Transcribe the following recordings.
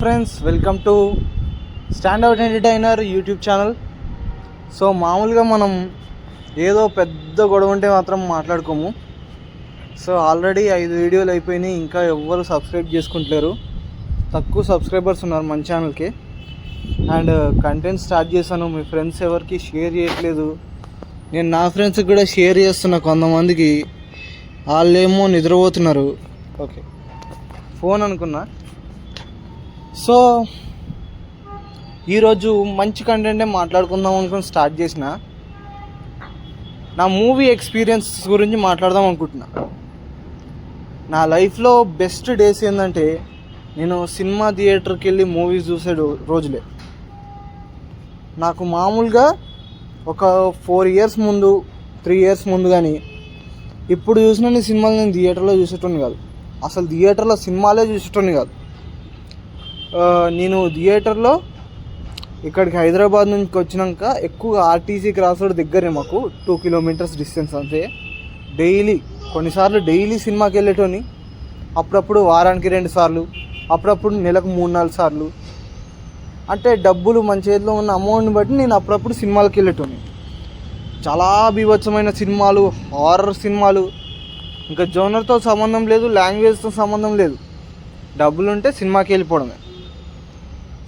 Friends, welcome to standout entertainer YouTube channel. So మామూలుగా మనం ఏదో పెద్ద గొడవ ఉంటే మాత్రం మాట్లాడుకోము. సో ఆల్రెడీ 5 వీడియోలు అయిపోయినాయి, ఇంకా ఎవ్వరు సబ్స్క్రైబ్ చేసుకుంటలేరు. తక్కువ సబ్స్క్రైబర్స్ ఉన్నారు మన ఛానల్కి. అండ్ కంటెంట్ స్టార్ట్ చేశాను, మీ ఫ్రెండ్స్ ఎవరికి షేర్ చేయట్లేదు. నేను నా ఫ్రెండ్స్కి కూడా షేర్ చేస్తున్నా, కొంతమందికి వాళ్ళేమో నిద్రపోతున్నారు. ఓకే, ఫోన్ అనుకున్నా. సో ఈరోజు మంచి కంటెంటే మాట్లాడుకుందాం అనుకుని స్టార్ట్ చేసిన. నా మూవీ ఎక్స్పీరియన్స్ గురించి మాట్లాడదాం అనుకుంటున్నా. నా లైఫ్లో బెస్ట్ డేస్ ఏంటంటే, నేను సినిమా థియేటర్కి వెళ్ళి మూవీస్ చూసే రోజులే. నాకు మామూలుగా ఒక 4 ఇయర్స్ ముందు, 3 ఇయర్స్ ముందు కానీ ఇప్పుడు చూసిన సినిమాలు నేను థియేటర్లో చూసేటోని కాదు. అసలు థియేటర్లో సినిమాలే చూసేటోని కాదు. నేను థియేటర్లో ఇక్కడికి హైదరాబాద్ నుంచి వచ్చినాక ఎక్కువగా ఆర్టీసీ క్రాస్ రోడ్ దగ్గరే, మాకు 2 కిలోమీటర్స్ డిస్టెన్స్ అంతే. కొన్నిసార్లు డైలీ సినిమాకి వెళ్ళేటోని. అప్పుడప్పుడు వారానికి 2 సార్లు, అప్పుడప్పుడు నెలకు 3-4 సార్లు. అంటే డబ్బులు మన చేతిలో ఉన్న అమౌంట్ని బట్టి నేను అప్పుడప్పుడు సినిమాలకు వెళ్ళేటోని. చాలా బీభత్సమైన సినిమాలు, హారర్ సినిమాలు. ఇంకా జోనర్తో సంబంధం లేదు, లాంగ్వేజ్తో సంబంధం లేదు. డబ్బులు ఉంటే సినిమాకి వెళ్ళిపోవడమే.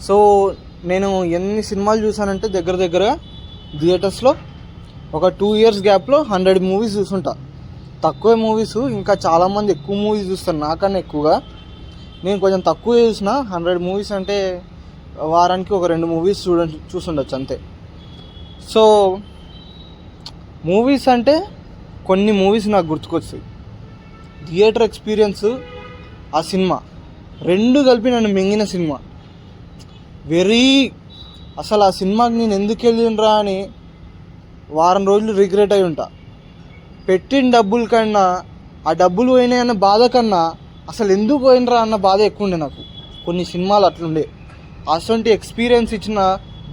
సో నేను ఎన్ని సినిమాలు చూసానంటే దగ్గర థియేటర్స్లో ఒక 2 ఇయర్స్ గ్యాప్లో 100 మూవీస్ చూసుంటా. తక్కువ మూవీస్, ఇంకా చాలామంది ఎక్కువ మూవీస్ చూస్తారు నాకన్నా ఎక్కువగా. నేను కొంచెం తక్కువ చూసిన. 100 మూవీస్ అంటే వారానికి ఒక 2 మూవీస్ చూసుండొచ్చు అంతే. సో మూవీస్ అంటే కొన్ని మూవీస్ నాకు గుర్తుకొచ్చాయి. థియేటర్ ఎక్స్పీరియన్స్, ఆ సినిమా 2 కలిపి నన్ను మింగిన సినిమా. అసలు ఆ సినిమాకి నేను ఎందుకు వెళ్ళినరా అని వారం రోజులు రిగ్రెట్ అయి ఉంటా. పెట్టిన డబ్బుల కన్నా, ఆ డబ్బులు పోయినాయి అన్న బాధ కన్నా అసలు ఎందుకు పోయినరా అన్న బాధ ఎక్కువ ఉండే నాకు. కొన్ని సినిమాలు అట్లుండే. అటువంటి ఎక్స్పీరియన్స్ ఇచ్చిన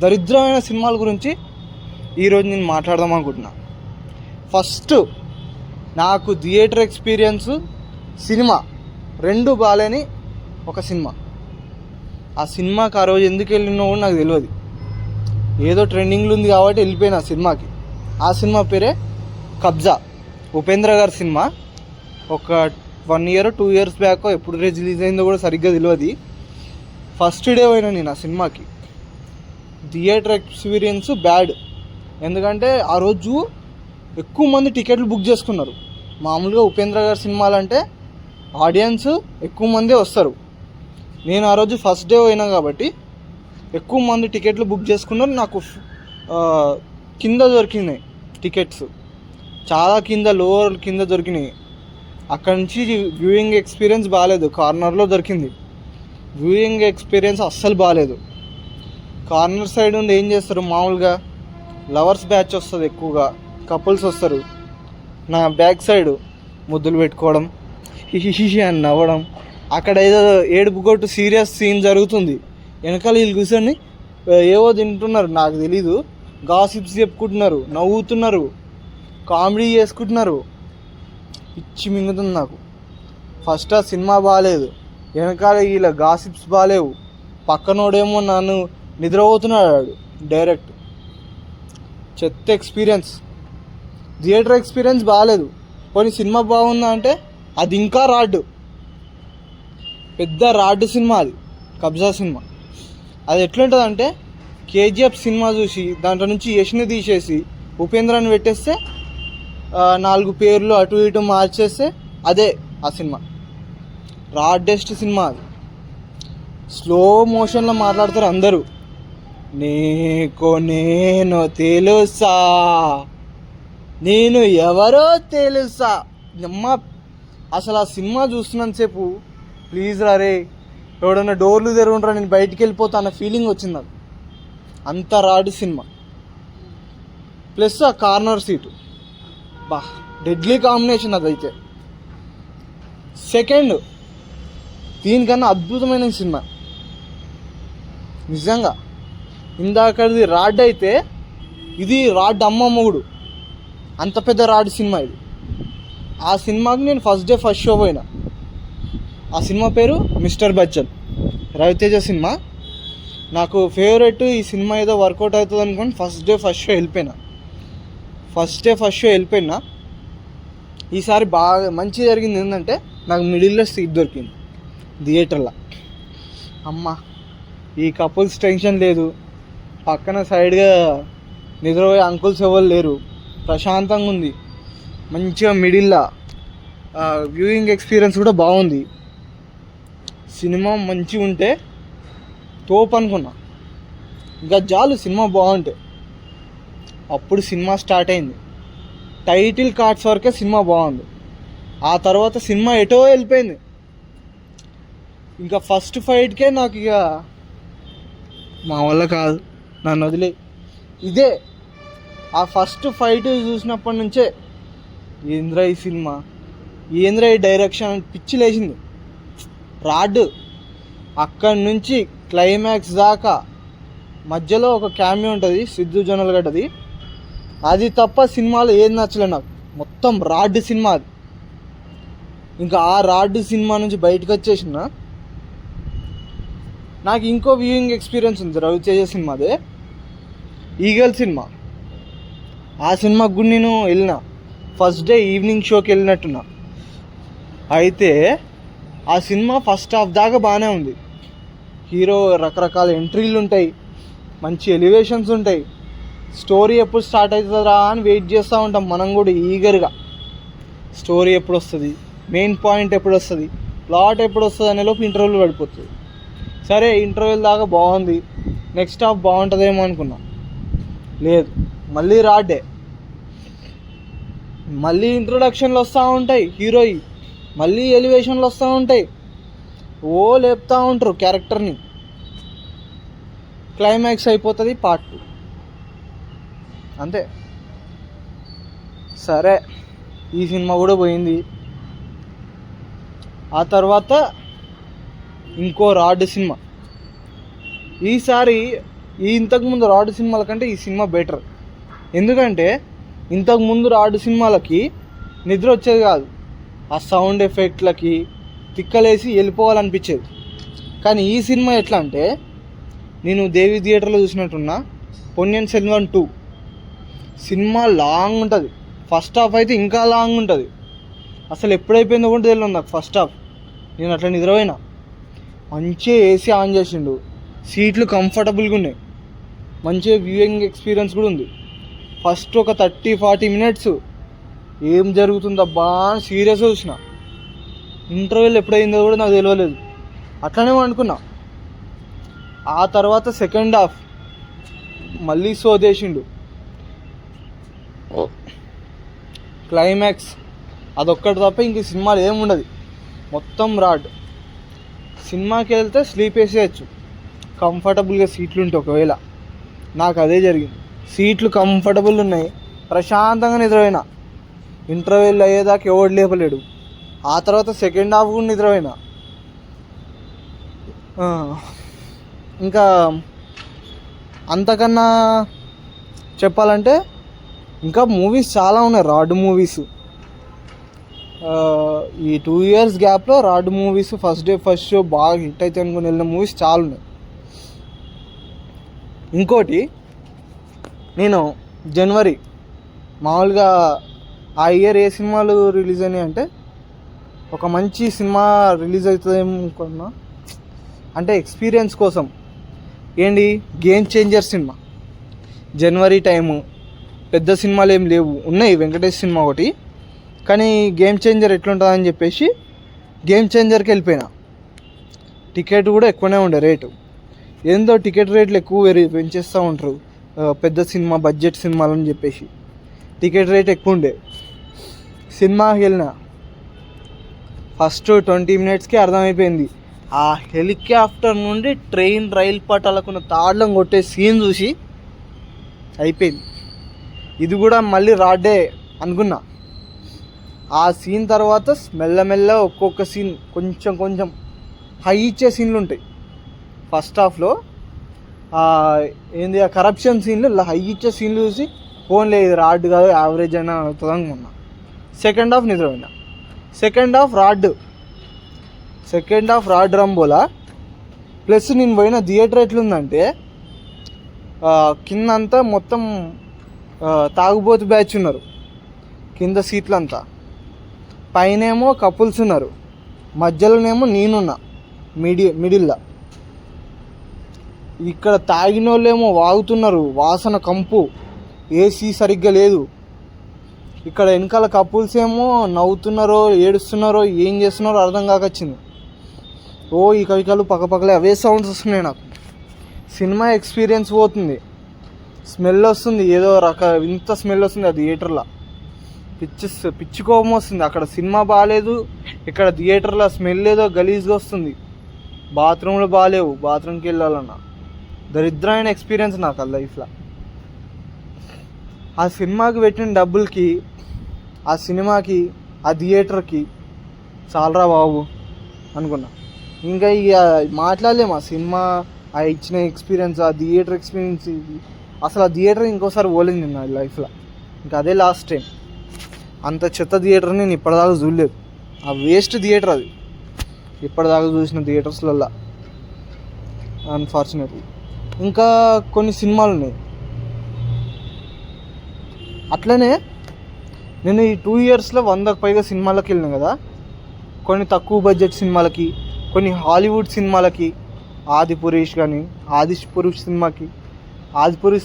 దరిద్రమైన సినిమాల గురించి ఈరోజు నేను మాట్లాడదాం అనుకుంటున్నా. ఫస్ట్, నాకు థియేటర్ ఎక్స్పీరియన్స్, సినిమా 2 బాలేని ఒక సినిమా. ఆ సినిమాకి ఆ రోజు ఎందుకు వెళ్ళినో కూడా నాకు తెలియదు. ఏదో ట్రెండింగ్లో ఉంది కాబట్టి వెళ్ళిపోయిన ఆ సినిమాకి. ఆ సినిమా పేరే కబ్జా, ఉపేంద్ర గారి సినిమా. ఒక 1 ఇయర్ 2 ఇయర్స్ బ్యాక్ ఎప్పుడు రిలీజ్ అయిందో కూడా సరిగ్గా తెలియదు. ఫస్ట్ డే పోయినా నేను ఆ సినిమాకి. Theatre experience bad. ఎందుకంటే ఆ రోజు ఎక్కువ మంది టికెట్లు బుక్ చేసుకున్నారు. మామూలుగా ఉపేంద్ర గారి సినిమాలంటే ఆడియన్స్ ఎక్కువ మందే వస్తారు. నేను ఆ రోజు ఫస్ట్ డే పోయినా కాబట్టి ఎక్కువ మంది టికెట్లు బుక్ చేసుకున్నారు. నాకు కింద దొరికినాయి టికెట్స్, చాలా లోవర్ కింద దొరికినాయి. అక్కడి నుంచి వ్యూయింగ్ ఎక్స్పీరియన్స్ బాగాలేదు. కార్నర్లో దొరికింది. వ్యూయింగ్ ఎక్స్పీరియన్స్ అస్సలు బాగాలేదు. కార్నర్ సైడ్ నుండి ఏం చేస్తారు, మామూలుగా లవర్స్ బ్యాచ్ వస్తుంది, ఎక్కువగా కపుల్స్ వస్తారు. నా బ్యాక్ సైడ్ ముద్దులు పెట్టుకోవడం, హిహిహి అని నవ్వడం. అక్కడ ఏదో ఏడుపు కొట్టు సీరియస్ సీన్ జరుగుతుంది. వెనకాల వీళ్ళు కూర్చొని ఏవో తింటున్నారు, నాకు తెలీదు. గాసిప్స్ చెప్పుకుంటున్నారు, నవ్వుతున్నారు, కామెడీ చేసుకుంటున్నారు. పిచ్చి మింగుతుంది నాకు. ఫస్ట్ ఆ సినిమా బాగాలేదు, వెనకాల వీళ్ళ గాసిప్స్ బాగాలేవు. పక్కనోడేమో నన్ను నిద్రపోతున్నాడు డైరెక్ట్. చెత్త ఎక్స్పీరియన్స్. థియేటర్ ఎక్స్పీరియన్స్ బాగాలేదు. కొన్ని సినిమా బాగుందా అంటే అది ఇంకా రాడ్డు. పెద్ద రాడ్డు సినిమా అది, కబ్జా సినిమా. అది ఎట్లుంటుందంటే, కేజీఎఫ్ సినిమా చూసి దాంట్లో నుంచి యష్ని తీసేసి ఉపేంద్రాన్ని పెట్టేస్తే 4 పేర్లు అటు ఇటు మార్చేస్తే అదే ఆ సినిమా. రాడ్డెస్ట్ సినిమా అది. స్లో మోషన్లో మాట్లాడతారు అందరూ. నీకు నేను తెలుసా, నేను ఎవరో తెలుసా. అమ్మ, అసలు ఆ సినిమా చూస్తున్నంతసేపు ప్లీజ్ రే ఎవడన్నా డోర్లు తెరవరా, నేను బయటికి వెళ్ళిపోతా అన్న ఫీలింగ్ వచ్చింది నాకు. అంత రాడు సినిమా. ప్లస్ ఆ కార్నర్ సీటు డెడ్లీ కాంబినేషన్ అదైతే. సెకండ్, దీనికన్నా అద్భుతమైన సినిమా నిజంగా. ఇందాకది రాడ్ అయితే ఇది రాడ్ అమ్మ మొగుడు. అంత పెద్ద రాడ్ సినిమా ఇది. ఆ సినిమాకి నేను ఫస్ట్ డే ఫస్ట్ షో పోయినా. ఆ సినిమా పేరు మిస్టర్ బచ్చన్. రవితేజ సినిమా నాకు ఫేవరెట్. ఈ సినిమా ఏదో వర్కౌట్ అవుతుంది అనుకోని ఫస్ట్ షో వెళ్ళిపోయినా. ఈసారి బాగా మంచి జరిగింది ఏంటంటే నాకు మిడిల్లో సీట్ దొరికింది థియేటర్లో. అమ్మ, ఈ కపుల్స్ టెన్షన్ లేదు, పక్కన సైడ్గా నిద్రపోయే అంకుల్స్ ఎవరు లేరు, ప్రశాంతంగా ఉంది, మంచిగా మిడిల్లో. వ్యూయింగ్ ఎక్స్పీరియన్స్ కూడా బాగుంది. సినిమా మంచిగా ఉంటే తోపు అనుకున్నా, ఇంకా చాలు సినిమా బాగుంటే. అప్పుడు సినిమా స్టార్ట్ అయింది. టైటిల్ కార్డ్స్ వరకే సినిమా బాగుంది. ఆ తర్వాత సినిమా ఎటో వెళ్ళిపోయింది. ఇంకా ఫస్ట్ ఫైట్కే నాకు ఇక మా వల్ల కాదు, నన్ను వదిలే. ఇదే ఆ ఫస్ట్ ఫైట్ చూసినప్పటి నుంచే ఏంద్రా ఈ సినిమా, ఏంద్రా ఈ డైరెక్షన్ పిచ్చి లేచింది. రాడ్ అక్కడి నుంచి క్లైమాక్స్ దాకా మధ్యలో ఒక క్యామియో ఉంటుంది సిద్ధు జొన్నలగడ్డది, అది తప్ప సినిమాలో ఏది నచ్చలేదు నాకు. మొత్తం రాడ్ సినిమా అది. ఇంకా ఆ రాడ్ సినిమా నుంచి బయటకు వచ్చేసిన నాకు ఇంకో వ్యూయింగ్ ఎక్స్పీరియన్స్ ఉంది రవితేజ సినిమాదే, ఈగల్ సినిమా. ఆ సినిమాకు కూడా నేను వెళ్ళిన ఫస్ట్ డే ఈవినింగ్ షోకి వెళ్ళినట్టున్నా. అయితే ఆ సినిమా ఫస్ట్ హాఫ్ దాకా బాగానే ఉంది. హీరో రకరకాల ఎంట్రీలు ఉంటాయి, మంచి ఎలివేషన్స్ ఉంటాయి, స్టోరీ ఎప్పుడు స్టార్ట్ అవుతుందా అని వెయిట్ చేస్తూ ఉంటాం మనం కూడా ఈగర్గా. స్టోరీ ఎప్పుడు వస్తుంది, మెయిన్ పాయింట్ ఎప్పుడు వస్తుంది, ప్లాట్ ఎప్పుడు వస్తుంది అనే లోపు ఇంటర్వ్యూలు పడిపోతుంది. సరే ఇంటర్వ్యూల దాకా బాగుంది, నెక్స్ట్ హాఫ్ బాగుంటుందేమో అనుకున్నా. లేదు, మళ్ళీ రాడ్డే. మళ్ళీ ఇంట్రొడక్షన్లు వస్తూ ఉంటాయి, హీరోయి మళ్ళీ ఎలివేషన్లు వస్తూ ఉంటాయి, ఓ లేపుతూ ఉంటారు క్యారెక్టర్ని. క్లైమాక్స్ అయిపోతుంది పార్ట్ 2 అంతే. సరే ఈ సినిమా కూడా పోయింది. ఆ తర్వాత ఇంకో రాడ్ సినిమా. ఈసారి ఇంతకుముందు రాడ్ సినిమాల కంటే ఈ సినిమా బెటర్. ఎందుకంటే ఇంతకుముందు రాడ్ సినిమాలకి నిద్ర వచ్చేది కాదు, ఆ సౌండ్ ఎఫెక్ట్లకి తిక్కలేసి వెళ్ళిపోవాలనిపించేది. కానీ ఈ సినిమా ఎట్లా అంటే, నేను దేవి థియేటర్లో చూసినట్టున్నా, పొన్నియిన్ సెల్వన్ 2 సినిమా లాంగ్ ఉంటుంది. ఫస్ట్ హాఫ్ అయితే ఇంకా లాంగ్ ఉంటుంది. అసలు ఎప్పుడైపోయిందో కూడా తెలియదు నాకు ఫస్ట్ హాఫ్. నేను అట్లా నిద్రపోయినా. మంచిగా ఏసీ ఆన్ చేసిండు, సీట్లు కంఫర్టబుల్గా ఉన్నాయి, మంచిగా వ్యూయింగ్ ఎక్స్పీరియన్స్ కూడా ఉంది. ఫస్ట్ ఒక 30-40 మినిట్స్ ఏం జరుగుతుందబ్బా అని సీరియస్గా చూసిన. ఇంటర్వెల్ ఎప్పుడైందో కూడా నాకు తెలియలేదు, అట్లనే అనుకున్నా. ఆ తర్వాత సెకండ్ హాఫ్ మళ్ళీ సోదేసిండు. క్లైమాక్స్ అదొక్కటి తప్ప ఇంక సినిమాలు ఏముండదు, మొత్తం రాడ్. సినిమాకి వెళ్తే స్లీప్ వేసేయచ్చు, కంఫర్టబుల్గా సీట్లు ఉంటాయి. ఒకవేళ నాకు అదే జరిగింది, సీట్లు కంఫర్టబుల్ ఉన్నాయి, ప్రశాంతంగా నిద్రపోయినా. ఇంటర్వెల్ అయ్యేదాకా ఎవడు లేపలేడు. ఆ తర్వాత సెకండ్ హాఫ్ కూడా నిద్రపోయినా. ఇంకా అంతకన్నా చెప్పాలంటే ఇంకా మూవీస్ చాలా ఉన్నాయి, రాడ్ మూవీస్. ఈ 2 years గ్యాప్లో rod movies first day first show బాగా హిట్ అయితే అనుకుని వెళ్ళిన మూవీస్ చాలా ఉన్నాయి. ఇంకోటి, నేను జనవరి మామూలుగా ఆ ఇయర్ ఏ సినిమాలు రిలీజ్ అయినాయి అంటే, ఒక మంచి సినిమా రిలీజ్ అవుతుందేమో అనుకున్నా. అంటే ఎక్స్పీరియన్స్ కోసం ఏంటి, గేమ్ చేంజర్ సినిమా. జనవరి టైము పెద్ద సినిమాలు ఏం లేవు, ఉన్నాయి వెంకటేష్ సినిమా ఒకటి, కానీ గేమ్ చేంజర్ ఎట్లుంటుందని చెప్పేసి గేమ్ చేంజర్కి వెళ్ళిపోయినా. టికెట్ కూడా ఎక్కువనే ఉండే రేటు. ఏందో టికెట్ రేట్లు ఎక్కువ పెంచేస్తూ ఉంటారు పెద్ద సినిమా బడ్జెట్ సినిమాలని చెప్పేసి. టికెట్ రేట్ ఎక్కువ ఉండే. సినిమాకి వెళ్ళిన ఫస్ట్ 20 minutesకి అర్థమైపోయింది. ఆ హెలికాప్టర్ నుండి ట్రైన్ రైలు పట్టాలకున్న తాళ్ళం కొట్టే సీన్ చూసి అయిపోయింది. ఇది కూడా మళ్ళీ రాడ్డే అనుకున్నా. ఆ సీన్ తర్వాత మెల్లమెల్ల ఒక్కొక్క సీన్ కొంచెం కొంచెం హై ఇచ్చే సీన్లు ఉంటాయి. ఫస్ట్ హాఫ్లో ఏంది ఆ కరప్షన్ సీన్లు హై ఇచ్చే సీన్లు చూసి ఫోన్లే ఇది రాడ్ కాదు యావరేజ్ అయినా అవుతుంది అనుకున్నా. సెకండ్ హాఫ్ నిద్రపోయినా. సెకండ్ హాఫ్ రాడ్ రంబోలా ప్లస్ నేను పోయిన థియేటర్ ఎట్లుందంటే కింద అంతా మొత్తం తాగుబోతు బ్యాచ్ ఉన్నారు, కింద సీట్లంతా. పైనేమో కపుల్స్ ఉన్నారు, మధ్యలోనేమో నేనున్నా మిడిల్లో. ఇక్కడ తాగిన వాళ్ళేమో వాగుతున్నారు, వాసన కంపు, ఏసీ సరిగ్గా లేదు. ఇక్కడ వెనకాల కపుల్స్ ఏమో నవ్వుతున్నారో ఏడుస్తున్నారో ఏం చేస్తున్నారో అర్థం కాకొచ్చింది. ఈ కవికలు పక్కపక్కలే అవే సౌండ్స్ వస్తున్నాయి. నాకు సినిమా ఎక్స్పీరియన్స్ పోతుంది, స్మెల్ వస్తుంది, ఏదో ఇంత స్మెల్ వస్తుంది ఆ థియేటర్లో. పిచ్చి కోపం వస్తుంది. అక్కడ సినిమా బాగాలేదు, ఇక్కడ థియేటర్లో స్మెల్ ఏదో గలీజ్గా వస్తుంది. బాత్రూంలో బాగాలేవు, బాత్రూమ్కి వెళ్ళాలన్నా దరిద్రమైన ఎక్స్పీరియన్స్ నాకు ఆ లైఫ్లో. ఆ సినిమాకి పెట్టిన డబ్బులకి, ఆ సినిమాకి, ఆ థియేటర్కి చాలరా బాబు అనుకున్నా. ఇంకా ఇక మాట్లాడలేము. ఆ సినిమా, ఆ ఇచ్చిన ఎక్స్పీరియన్స్, ఆ థియేటర్ ఎక్స్పీరియన్స్, అసలు ఆ థియేటర్ ఇంకోసారి పోలేదు నా లైఫ్లో. ఇంకా అదే లాస్ట్ టైం. అంత చెత్త థియేటర్ నేను ఇప్పటిదాకా చూడలేదు. ఆ వేస్ట్ థియేటర్ అది ఇప్పటిదాకా చూసిన థియేటర్స్లలో, అన్ఫార్చునేట్లీ. ఇంకా కొన్ని సినిమాలు ఉన్నాయి అట్లనే. నేను ఈ 2 ఇయర్స్లో 100కు పైగా సినిమాలకు వెళ్ళినా కదా. కొన్ని తక్కువ బడ్జెట్ సినిమాలకి, కొన్ని హాలీవుడ్ సినిమాలకి, ఆదిపురుష్ కానీ, ఆదిపురుష్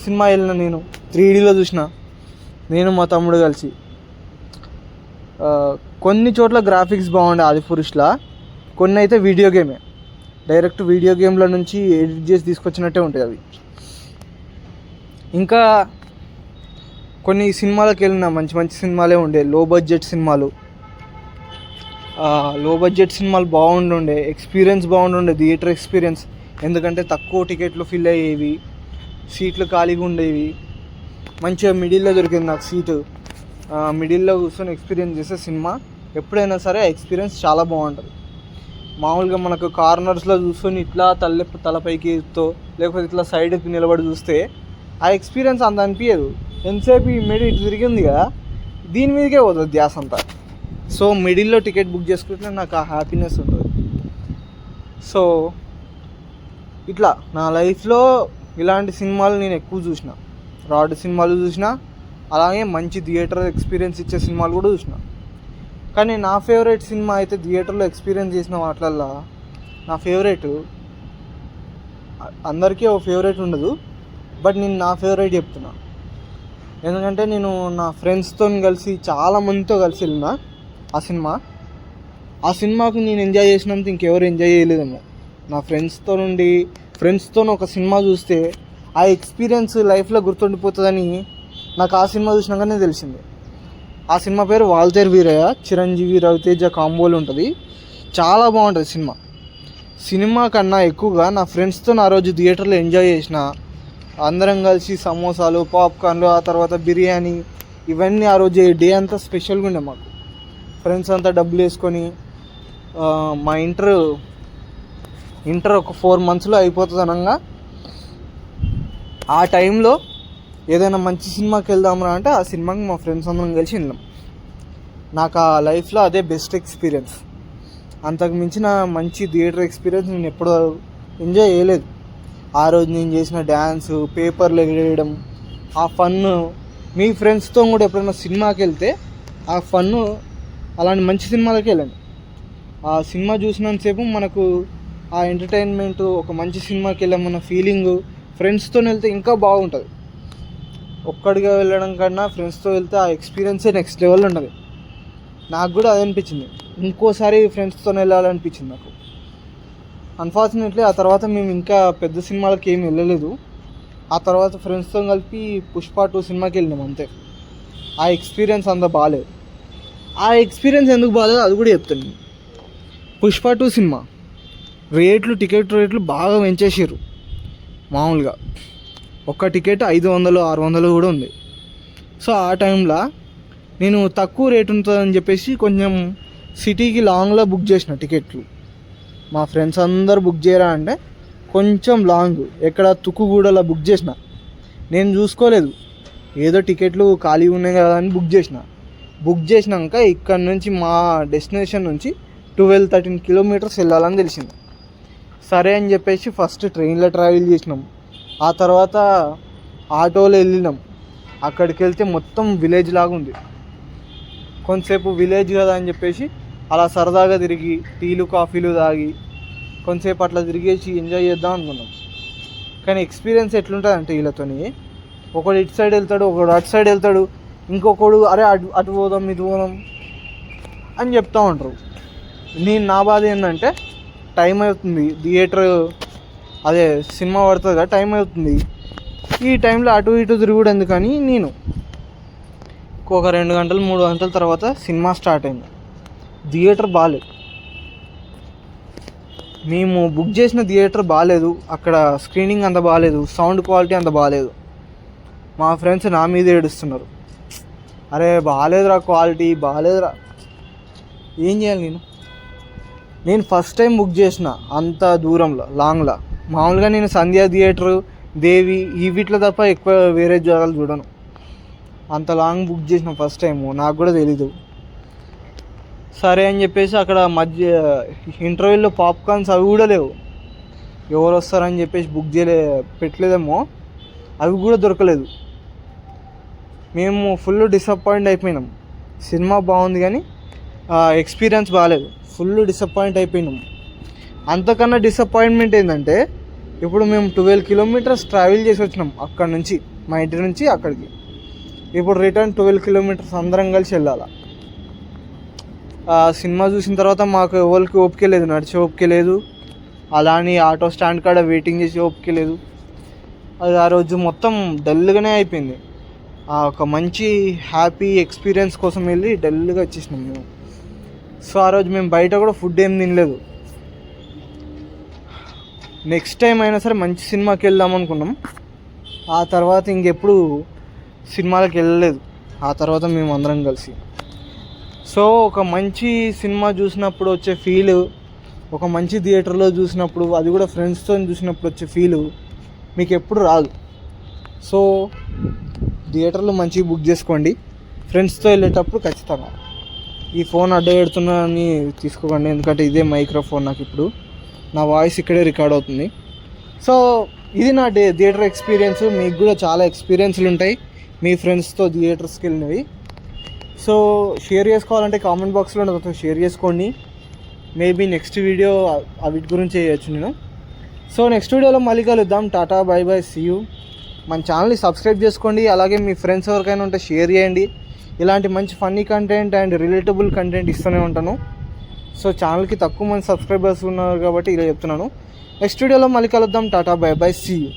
సినిమా వెళ్ళిన నేను 3Dలో చూసిన, నేను మా తమ్ముడు కలిసి. కొన్ని చోట్ల గ్రాఫిక్స్ బాగుండే ఆదిపురుష్లా, కొన్ని అయితే వీడియో గేమే, డైరెక్ట్ వీడియో గేమ్ల నుంచి ఎడిట్ చేసి తీసుకొచ్చినట్టే ఉంటాయి అవి. ఇంకా కొన్ని సినిమాలకు వెళ్ళిన మంచి మంచి సినిమాలే ఉండే, లో బడ్జెట్ సినిమాలు బాగుండే, ఎక్స్పీరియన్స్ బాగుండే, థియేటర్ ఎక్స్పీరియన్స్. ఎందుకంటే తక్కువ టికెట్లు ఫిల్ అయ్యేవి, సీట్లు ఖాళీగా ఉండేవి, మంచిగా మిడిల్లో దొరికింది నాకు సీటు. మిడిల్లో కూర్చొని ఎక్స్పీరియన్స్ చేసే సినిమా ఎప్పుడైనా సరే ఆ ఎక్స్పీరియన్స్ చాలా బాగుంటుంది. మామూలుగా మనకు కార్నర్స్లో చూసుకొని ఇట్లా తలపైకి ఎత్తో లేకపోతే ఇట్లా సైడ్కి నిలబడి చూస్తే ఆ ఎక్స్పీరియన్స్ అంత అనిపించదు. ఎంతసేపు ఈ మిడిల్ ఇటు తిరిగింది కదా, దీని మీదకే పోతుంది ధ్యాస అంతా. సో మిడిల్లో టికెట్ బుక్ చేసుకుంటే నాకు ఆ హ్యాపీనెస్ ఉంటుంది. సో ఇట్లా నా లైఫ్లో ఇలాంటి సినిమాలు నేను ఎక్కువ చూసిన. రాడ్ సినిమాలు చూసిన, అలాగే మంచి థియేటర్ ఎక్స్పీరియన్స్ ఇచ్చే సినిమాలు కూడా చూసిన. కానీ నా ఫేవరెట్ సినిమా అయితే థియేటర్లో ఎక్స్పీరియన్స్ చేసిన వాటిలల్లో నా ఫేవరెట్, అందరికీ ఒక ఫేవరెట్ ఉండదు, బట్ నేను నా ఫేవరెట్ చెప్తున్నా. ఎందుకంటే నేను నా ఫ్రెండ్స్తో కలిసి, చాలామందితో కలిసి వెళ్ళిన ఆ సినిమాకు నేను ఎంజాయ్ చేసినంత ఇంకెవరు ఎంజాయ్ చేయలేదేమో. నా ఫ్రెండ్స్తో ఒక సినిమా చూస్తే ఆ ఎక్స్పీరియన్స్ లైఫ్లో గుర్తుండిపోతుందని నాకు ఆ సినిమా చూసినాకనే తెలిసింది. ఆ సినిమా పేరు వాల్తేరు వీరయ్య, చిరంజీవి రవితేజ కాంబోలు ఉంటుంది. చాలా బాగుంటుంది సినిమా కన్నా ఎక్కువగా నా ఫ్రెండ్స్తో ఆ రోజు థియేటర్లో ఎంజాయ్ చేసిన. అందరం కలిసి సమోసాలు, పాప్కార్న్లు, ఆ తర్వాత బిర్యానీ, ఇవన్నీ ఆ రోజు డే అంతా స్పెషల్గా ఉండే మాకు. ఫ్రెండ్స్ అంతా డబ్బులు వేసుకొని, మా ఇంటర్ ఒక 4 monthsలో అయిపోతుంది అనగా ఆ టైంలో ఏదైనా మంచి సినిమాకి వెళ్దామరా అంటే ఆ సినిమాకి మా ఫ్రెండ్స్ అందరం కలిసి వెళ్ళాం. నాకు ఆ లైఫ్లో అదే బెస్ట్ ఎక్స్పీరియన్స్. అంతకు మించిన మంచి థియేటర్ ఎక్స్పీరియన్స్ నేను ఎప్పుడూ ఎంజాయ్ చేయలేదు. ఆ రోజు నేను చేసిన డ్యాన్సు, పేపర్లు ఎగరేయడం, ఆ ఫన్ను. మీ ఫ్రెండ్స్తో కూడా ఎప్పుడైనా సినిమాకి వెళ్తే ఆ ఫన్ను అలాంటి మంచి సినిమాలకి వెళ్ళండి. ఆ సినిమా చూసినంతసేపు మనకు ఆ ఎంటర్టైన్మెంట్, ఒక మంచి సినిమాకి వెళ్ళామన్న ఫీలింగు ఫ్రెండ్స్తో వెళ్తే ఇంకా బాగుంటుంది. ఒక్కడిగా వెళ్ళడం కన్నా ఫ్రెండ్స్తో వెళ్తే ఆ ఎక్స్పీరియన్సే నెక్స్ట్ లెవెల్లో ఉన్నది. నాకు కూడా అదే అనిపించింది, ఇంకోసారి ఫ్రెండ్స్తో వెళ్ళాలనిపించింది నాకు. అన్ఫార్చునేట్లీ ఆ తర్వాత మేము ఇంకా పెద్ద సినిమాలకి ఏమి వెళ్ళలేదు. ఆ తర్వాత ఫ్రెండ్స్తో కలిపి పుష్ప 2 సినిమాకి వెళ్ళినాం అంతే. ఆ ఎక్స్పీరియన్స్ అంత బాగాలేదు. ఆ ఎక్స్పీరియన్స్ ఎందుకు బాగాలేదు అది కూడా చెప్తాను. పుష్ప 2 సినిమా టికెట్ రేట్లు బాగా పెంచేసారు. మామూలుగా ఒక్క టికెట్ 500, 600 కూడా ఉంది. సో ఆ టైంలో నేను తక్కువ రేట్ ఉంటుందని చెప్పేసి కొంచెం సిటీకి లాంగ్లో బుక్ చేసిన టికెట్లు. మా ఫ్రెండ్స్ అందరు బుక్ చేయరా అంటే కొంచెం లాంగ్, ఎక్కడ తుక్కుగూడలో బుక్ చేసిన. నేను చూసుకోలేదు, ఏదో టికెట్లు ఖాళీ ఉన్నాయి కదా అని బుక్ చేసినాక ఇక్కడ నుంచి మా డెస్టినేషన్ నుంచి 12-13 kilometers వెళ్ళాలని తెలిసింది. సరే అని చెప్పేసి ఫస్ట్ ట్రైన్లో ట్రావెల్ చేసినాం. ఆ తర్వాత ఆటోలో వెళ్ళినాం. అక్కడికి వెళ్తే మొత్తం విలేజ్ లాగా ఉంది. కొంతసేపు విలేజ్ కదా అని చెప్పేసి అలా సరదాగా తిరిగి టీలు కాఫీలు తాగి కొంతసేపు అట్లా తిరిగేసి ఎంజాయ్ చేద్దాం అనుకున్నాం. కానీ ఎక్స్పీరియన్స్ ఎట్లుంటుంది అంటే వీళ్ళతోని, ఒకడు ఇటు సైడ్ వెళ్తాడు, ఒకడు అటు సైడ్ వెళ్తాడు, ఇంకొకడు అరే అటు పోదాం ఇటు పోదాం అని చెప్తూ ఉంటారు. నా బాధ ఏంటంటే టైం అవుతుంది, థియేటర్ అదే సినిమా పడుతుంది కదా, టైం అవుతుంది. ఈ టైంలో అటు ఇటు తిరుగుడు ఎందుకని నేను ఒక 2 గంటలు 3 గంటల తర్వాత సినిమా స్టార్ట్ అయింది. థియేటర్ బాగాలేదు, మేము బుక్ చేసిన థియేటర్ బాగాలేదు, అక్కడ స్క్రీనింగ్ అంత బాగాలేదు, సౌండ్ క్వాలిటీ అంత బాగాలేదు. మా ఫ్రెండ్స్ నా మీద ఏడుస్తున్నారు, అరే బాగాలేదురా క్వాలిటీ బాగాలేదురా. ఏం చేయాలి నేను ఫస్ట్ టైం బుక్ చేసిన అంత దూరంలో లాంగ్లో. మామూలుగా నేను సంధ్యా థియేటరు, దేవి ఈ వీటిలో తప్ప ఎక్కువ వేరే జాగాలు చూడను. అంత లాంగ్ బుక్ చేసిన ఫస్ట్ టైము, నాకు కూడా తెలీదు. సరే అని చెప్పేసి అక్కడ మధ్య ఇంటర్వ్యూలో పాప్కార్న్స్ అవి కూడా లేవు. ఎవరు వస్తారని చెప్పేసి బుక్ పెట్టలేదేమో, అవి కూడా దొరకలేదు. మేము ఫుల్ డిసప్పాయింట్ అయిపోయినాం. సినిమా బాగుంది కానీ ఎక్స్పీరియన్స్ బాగాలేదు, ఫుల్ డిసప్పాయింట్ అయిపోయినాం. అంతకన్నా డిసప్పాయింట్మెంట్ ఏంటంటే ఇప్పుడు మేము 12 కిలోమీటర్స్ ట్రావెల్ చేసి వచ్చినాం అక్కడ నుంచి, మా ఇంటి నుంచి అక్కడికి. ఇప్పుడు రిటర్న్ 12 కిలోమీటర్స్ అందరం కలిసి వెళ్ళాలి. సినిమా చూసిన తర్వాత మాకు ఎవరికి ఓపిక లేదు, నడిచే ఓపిక లేదు, అలానే ఆటో స్టాండ్ కాడ వెయిటింగ్ చేసి ఓపిక లేదు. అది ఆ రోజు మొత్తం డల్గానే అయిపోయింది. ఒక మంచి హ్యాపీ ఎక్స్పీరియన్స్ కోసం వెళ్ళి డల్గా వచ్చేసినాం మేము. సో ఆ రోజు మేము బయట కూడా ఫుడ్ ఏం తినలేదు. నెక్స్ట్ టైం అయినా సరే మంచి సినిమాకి వెళ్దాం అనుకున్నాం. ఆ తర్వాత ఇంకెప్పుడు సినిమాలకు వెళ్ళలేదు ఆ తర్వాత మేము అందరం కలిసి. సో ఒక మంచి సినిమా చూసినప్పుడు వచ్చే ఫీలు, ఒక మంచి థియేటర్లో చూసినప్పుడు, అది కూడా ఫ్రెండ్స్తో చూసినప్పుడు వచ్చే ఫీలు మీకు ఎప్పుడు రాదు. సో థియేటర్లో మంచిగా బుక్ చేసుకోండి. ఫ్రెండ్స్తో వెళ్ళేటప్పుడు ఖచ్చితంగా ఈ ఫోన్ అడ్డ పెడుతున్నా అని తీసుకోకండి, ఎందుకంటే ఇదే మైక్రోఫోన్ నాకు ఇప్పుడు నా వాయిస్ ఇక్కడే రికార్డ్ అవుతుంది. సో ఇది నా థియేటర్ ఎక్స్పీరియన్స్. మీకు కూడా చాలా ఎక్స్పీరియన్స్లు ఉంటాయి మీ ఫ్రెండ్స్తో థియేటర్స్కి వెళ్ళినవి. సో షేర్ చేసుకోవాలంటే కామెంట్ బాక్స్లో నాతో షేర్ చేసుకోండి. మేబీ నెక్స్ట్ వీడియో వీటి గురించి చేయొచ్చు నేను. సో నెక్స్ట్ వీడియోలో మళ్ళీ కలుద్దాం. Tata bye bye, see you. మన ఛానల్ని సబ్స్క్రైబ్ చేసుకోండి, అలాగే మీ ఫ్రెండ్స్ ఎవరికైనా ఉంటే షేర్ చేయండి. ఇలాంటి మంచి funny content and relatable content ఇస్తూనే ఉంటాను. సో ఛానల్కి తక్కువ మంది సబ్స్క్రైబర్స్ ఉన్నారు కాబట్టి ఇలా చెప్తున్నాను. నెక్స్ట్ వీడియోలో మళ్ళీ కలుద్దాం. Tata bye bye, see you.